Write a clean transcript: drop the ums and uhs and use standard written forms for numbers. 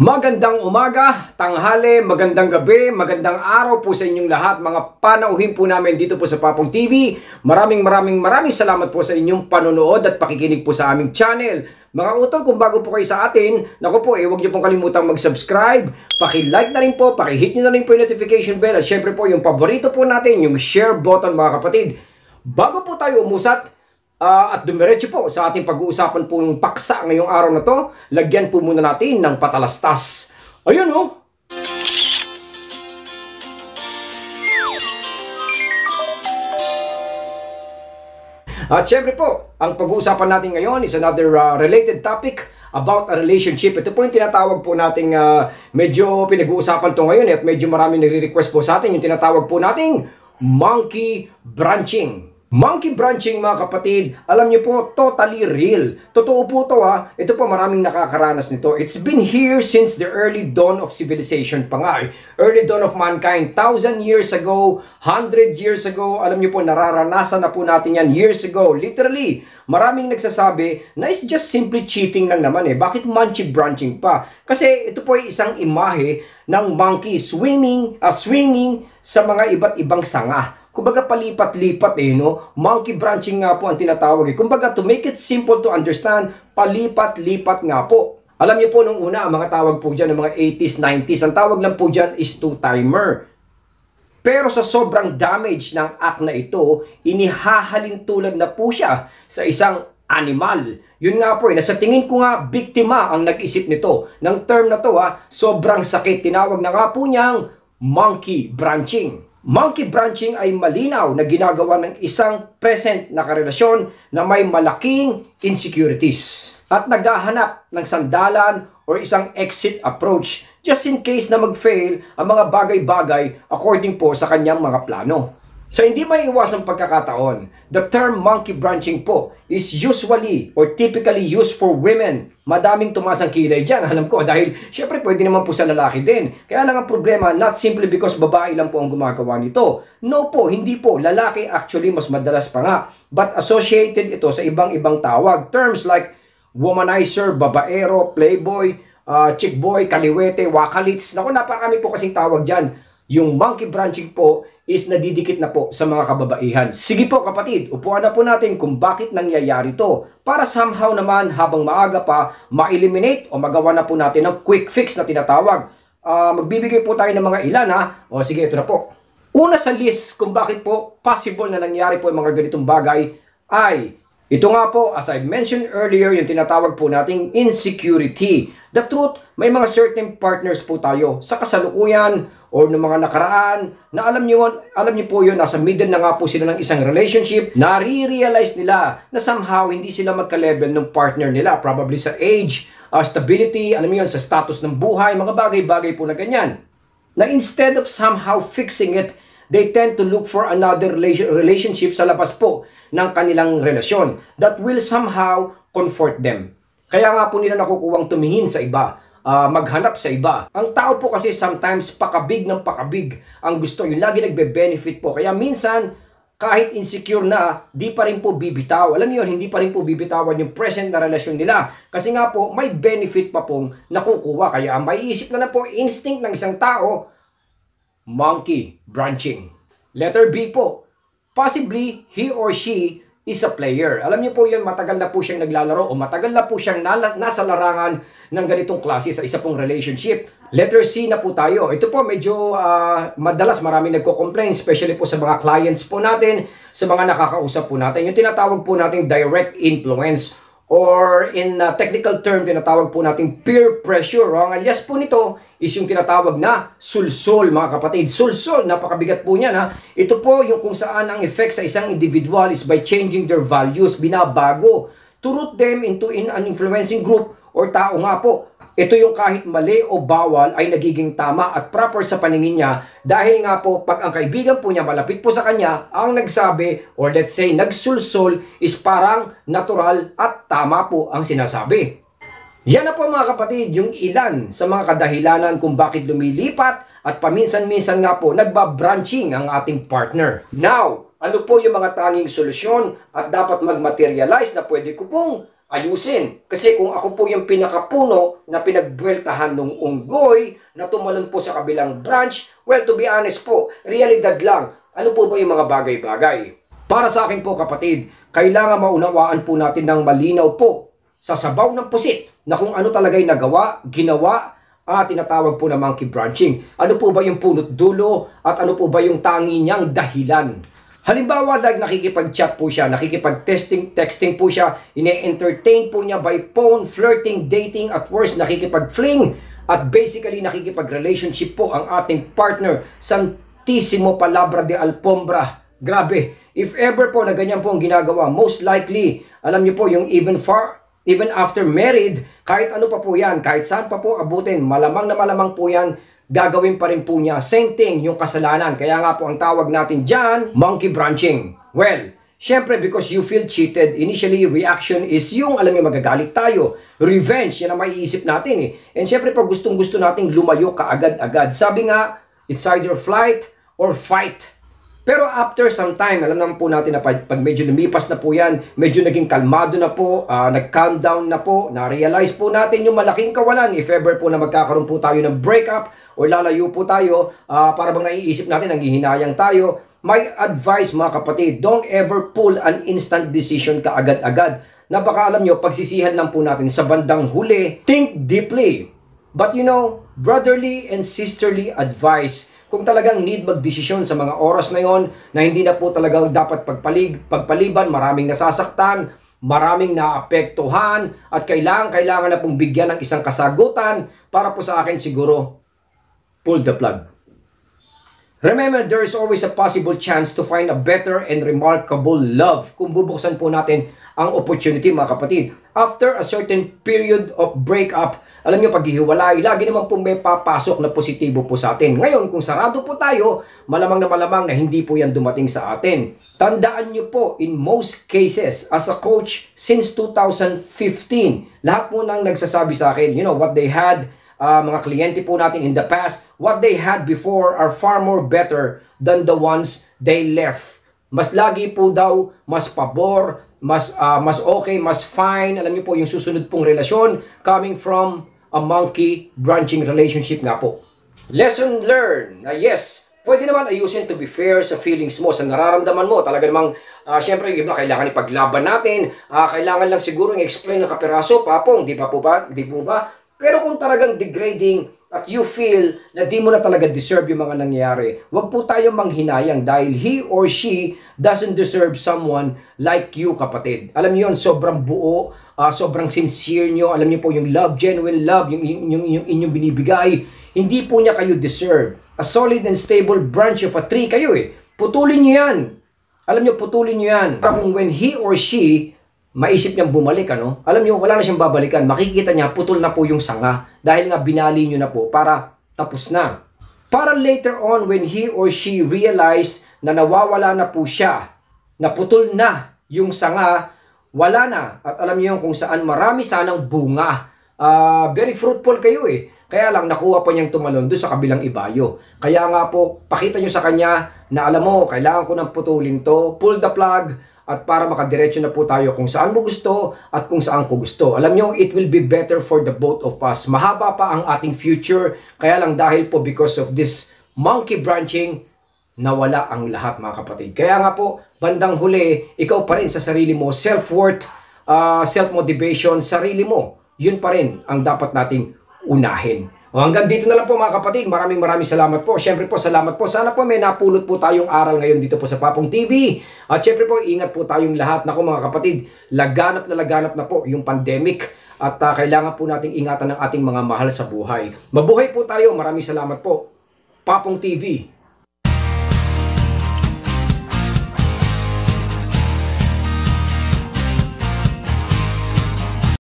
Magandang umaga, tanghali, magandang gabi, magandang araw po sa inyong lahat, mga panauhin po namin dito po sa Papong TV. Maraming salamat po sa inyong panonood at pakikinig po sa aming channel. Mga utol, kung bago po kayo sa atin, naku po, huwag niyo pong kalimutang mag-subscribe, paki-like na rin po, paki-hit niyo na rin po yung notification bell at syempre po yung paborito po natin, yung share button mga kapatid. Bago po tayo umusat, at dumiretso po sa ating pag-uusapan pong paksa ngayong araw na to, lagyan po muna natin ng patalastas. Ayun oh! At syempre po, ang pag-uusapan natin ngayon is another related topic about a relationship. Ito po yung tinatawag po nating medyo pinag-uusapan to ngayon at medyo maraming nagre-request po sa atin yung tinatawag po nating monkey branching. Monkey branching mga kapatid, alam niyo po, totally real. Totoo po to ha. Ito po maraming nakakaranas nito. It's been here since the early dawn of civilization pa nga eh. Early dawn of mankind, 1,000 years ago, 100 years ago, alam niyo po, nararanasan na po natin yan years ago. Literally, maraming nagsasabi na it's just simply cheating lang naman eh. Bakit monkey branching pa? Kasi ito po ay isang imahe ng monkey swinging sa mga iba't ibang sanga. Kumbaga palipat-lipat eh, no? Monkey branching nga po ang tinatawag eh. Kumbaga to make it simple to understand, palipat-lipat nga po. Alam niyo po nung una, ang mga tawag po dyan ng mga 80s, 90s, ang tawag lang po dyan is two-timer. Pero sa sobrang damage ng act na ito, inihahalin tulad na po siya sa isang animal. Yun nga po eh, nasa tingin ko nga, biktima ang nag-isip nito. Ng term na to ha, sobrang sakit. Tinawag na nga po niyang monkey branching. Monkey branching ay malinaw na ginagawa ng isang present na karelasyon na may malaking insecurities at naghahanap ng sandalan or isang exit approach just in case na mag-fail ang mga bagay-bagay according po sa kanyang mga plano. Sa hindi may iwasang pagkakataon, the term monkey branching po is usually or typically used for women. Madaming tumaas ang kilay dyan, alam ko, dahil syempre pwede naman po sa lalaki din. Kaya lang ang problema, not simply because babae lang po ang gumagawa nito. No po, hindi po. Lalaki actually mas madalas pa nga. But associated ito sa ibang-ibang tawag. Terms like womanizer, babaero, playboy, chick boy, kaliwete, wakalits. Naku, napakarami po kasing tawag dyan. Yung monkey branching po is nadidikit na po sa mga kababaihan. Sige po kapatid, upuan na po natin kung bakit nangyayari to para somehow naman habang maaga pa ma-eliminate o magawa na po natin ng quick fix na tinatawag. Magbibigay po tayo ng mga ilan ha. O sige, ito na po. Una sa list kung bakit po possible na nangyari po yung mga ganitong bagay ay ito nga po, as I mentioned earlier, yung tinatawag po nating insecurity. The truth, may mga certain partners po tayo sa kasalukuyan or ng mga nakaraan na alam niyo po yun, nasa middle na nga po sila ng isang relationship, nare-realize nila na somehow hindi sila magka-level ng partner nila, probably sa age, stability, alam niyo yun, sa status ng buhay, mga bagay-bagay po na ganyan. Na instead of somehow fixing it, they tend to look for another relationship sa labas po ng kanilang relasyon that will somehow comfort them. Kaya nga po nila nakukuwang tumingin sa iba, maghanap sa iba. Ang tao po kasi sometimes pakabig ng pakabig ang gusto, yung lagi nagbe-benefit po. Kaya minsan, kahit insecure na, di pa rin po bibitaw. Alam niyo, hindi pa rin po bibitawan yung present na relasyon nila. Kasi nga po, may benefit pa pong nakukuha. Kaya ang maiisip na po, instinct ng isang tao, monkey branching. Letter B po. Possibly, he or she is a player. Alam niyo po yun, matagal na po siyang naglalaro o matagal na po siyang nasa larangan ng ganitong klase sa isa pong relationship. Letter C na po tayo. Ito po medyo madalas maraming nagko-complain, especially po sa mga clients po natin, sa mga nakakausap po natin. Yung tinatawag po natin direct influence or in technical term, tinatawag po natin peer pressure. Ang alias po nito is yung tinatawag na sulsol, mga kapatid. Sulsol, napakabigat po niyan ha. Ito po yung kung saan ang effect sa isang individual is by changing their values, binabago, to root them into an influencing group or tao nga po. Ito yung kahit mali o bawal ay nagiging tama at proper sa paningin niya dahil nga po pag ang kaibigan po niya malapit po sa kanya, ang nagsabi or let's say nagsulsol is parang natural at tama po ang sinasabi. Yan na po mga kapatid yung ilan sa mga kadahilanan kung bakit lumilipat at paminsan-minsan nga po nagbabranching ang ating partner. Now, ano po yung mga tanging solusyon at dapat mag-materialize na pwede ko pong ayusin. Kasi kung ako po yung pinakapuno na pinagbueltahan ng unggoy na tumalon po sa kabilang branch, well, to be honest po, realidad lang. Ano po ba yung mga bagay-bagay? Para sa akin po kapatid, kailangan maunawaan po natin ng malinaw po sa sabaw ng pusit na kung ano talaga'y nagawa, ginawa, tinatawag po na monkey branching. Ano po ba yung punot dulo at ano po ba yung tangi niyang dahilan? Halimbawa, like nakikipag-chat po siya, texting po siya, ine-entertain po niya by phone, flirting, dating, at worst, nakikipag-fling, at basically nakikipag-relationship po ang ating partner. Santissimo palabra de alfombra. Grabe. If ever po na ganyan po ang ginagawa, most likely, alam niyo po, yung even after married, kahit ano pa po yan, kahit saan pa po abutin, malamang na malamang po yan, gagawin pa rin po niya. Same thing, yung kasalanan. Kaya nga po ang tawag natin dyan, monkey branching. Well, syempre because you feel cheated, initially reaction is yung, alam niyo, magagalit tayo. Revenge, yan ang maiisip natin eh. And syempre pag gustong-gusto nating lumayo kaagad-agad. Sabi nga, it's either flight or fight. Pero after some time, alam naman po natin na pag medyo lumipas na po yan, medyo naging kalmado na po, nag-calm down na po, na-realize po natin yung malaking kawalan. If ever po na magkakaroon po tayo ng breakup o lalayo po tayo, para bang naiisip natin, nanghihinayang tayo, my advice mga kapatid, don't ever pull an instant decision kaagad-agad. Na baka alam nyo, pagsisihan lang po natin sa bandang huli, think deeply. But you know, brotherly and sisterly advice, kung talagang need magdesisyon sa mga oras na yon na hindi na po talagang dapat pagpaliban, maraming nasasaktan, maraming naapektuhan, at kailangan na pong bigyan ng isang kasagutan, para po sa akin siguro, pull the plug. Remember, there is always a possible chance to find a better and remarkable love kung bubuksan po natin ang opportunity mga kapatid. After a certain period of breakup, alam nyo, paghihiwalay, lagi naman po may papasok na positibo po sa atin. Ngayon, kung sarado po tayo, malamang na hindi po yan dumating sa atin. Tandaan nyo po, in most cases, as a coach, since 2015, lahat po nang nagsasabi sa akin, you know, what they had, mga kliyente po natin in the past, what they had before are far more better than the ones they left. Mas lagi po daw, mas pabor, mas okay, mas fine. Alam niyo po, yung susunod pong relasyon coming from a monkey branching relationship nga po. Lesson learned na yes, pwede naman ayusin to be fair sa feelings mo, sa nararamdaman mo. Talaga namang, syempre, yung iba kailangan ipaglaban natin. Kailangan lang siguro i-explain ng kapiraso, papong, di ba po ba? Di po ba? Pero kung talagang degrading at you feel na di mo na talaga deserve yung mga nangyayari, wag po tayo manghinayang dahil he or she doesn't deserve someone like you, kapatid. Alam niyo yun, sobrang buo, sobrang sincere nyo. Alam niyo po yung love, genuine love, yung inyong binibigay. Hindi po niya kayo deserve. A solid and stable branch of a tree kayo eh. Putulin niyo yan. Alam niyo, putulin niyo yan. Para kung when he or she maisip niyang bumalik, ano? Alam niyo, wala na siyang babalikan. Makikita niya, putol na po yung sanga. Dahil nga binali niyo na po para tapos na. Para later on, when he or she realize na nawawala na po siya, na putol na yung sanga, wala na. At alam niyo kung saan marami sanang bunga. Very fruitful kayo eh. Kaya lang, nakuha pa niyang tumalon doon sa kabilang ibayo. Kaya nga po, pakita niyo sa kanya na alam mo, kailangan ko nang putulin to, pull the plug, at para makadiretso na po tayo kung saan mo gusto at kung saan ko gusto. Alam nyo, it will be better for the both of us. Mahaba pa ang ating future. Kaya lang dahil po because of this monkey branching, nawala ang lahat mga kapatid. Kaya nga po, bandang huli, ikaw pa rin sa sarili mo, self-worth, self-motivation, sarili mo. Yun pa rin ang dapat nating unahin. Hanggang dito na lang po mga kapatid. Maraming salamat po. Siyempre po, salamat po. Sana po may napulot po tayong aral ngayon dito po sa Papong TV. At siyempre po, ingat po tayong lahat. Naku mga kapatid, laganap na po yung pandemic. At kailangan po nating ingatan ng ating mga mahal sa buhay. Mabuhay po tayo. Maraming salamat po. Papong TV.